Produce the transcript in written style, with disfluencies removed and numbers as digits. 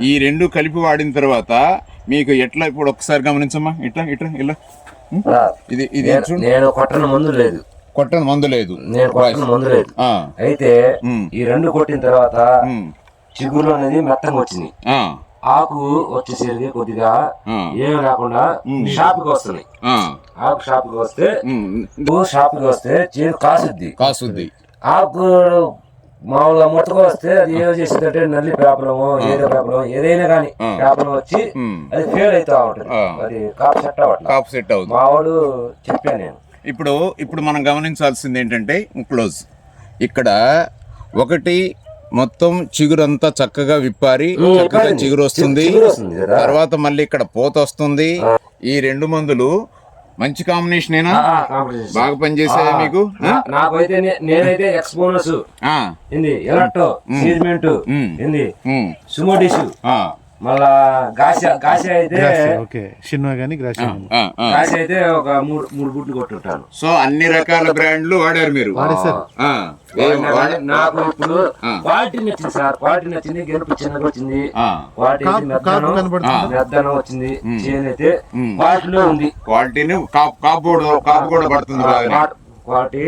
ఈ రెండు కలిపి వాడిన తర్వాత మీకు ఎట్లా ఇప్పుడు ఒకసారి గమనించమ్మా, ఇట్లా ఇట్లా ఇలా ఇది ఇది నేను కొట్టని మందు లేదు, కొట్టని మందు లేదు, నేను కొట్టని మందు లేదు. అయితే ఈ రెండు కొట్టిన తర్వాత చిగురు అనేది మెత్తంగా వచ్చింది, ఆకు వచ్చేసరికి కొద్దిగా ఏం లేకుండా షాప్కి వస్తుంది. ఆకు షాప్కి వస్తే చేను కాసుద్ది. ఆకు మామూలుగా ముట్టకు వస్తే అది ఏదో చేసిందంటే నల్లి పేపరము ఏదో పేపరం ఏదైనా కానీ పేపరం వచ్చి అది ఫెయిల్ అవుతా ఉంటుంది, అది కాపు సెట్ అవుతుంది. మా వాడు చెప్పాను నేను. ఇప్పుడు మనం గమనించాల్సింది ఏంటంటే క్లోజ్ ఇక్కడ ఒకటి మొత్తం చిగురంతా చక్కగా విప్పారి చక్కగా చిగురు వస్తుంది, తర్వాత మళ్ళీ ఇక్కడ పోత వస్తుంది. ఈ రెండు మందులు మంచి కాంబినేషన్ ఏనా, బాగా పనిచేసాయా మీకు? నాకైతే నేనైతే ఎక్స్పోనస్ ఎలక్ట్రో సీజ్మెంట్ సుమోడిషు మళ్ళా గాష అయితే అయితే ఒక మూడు బుట్లు కొట్టుంటాను. సో అన్ని రకాల బ్రాండ్లు వాడారు మీరు? నాకు ఇప్పుడు క్వాలిటీ నచ్చింది సార్, క్వాలిటీ నచ్చింది, గెలుపు చిన్నగా వచ్చింది, క్వాలిటీ మెద్దనం వచ్చింది, చేను అయితే క్వాలిటీలో ఉంది. క్వాలిటీని కాపు కూడా పడుతుంది, క్వాలిటీ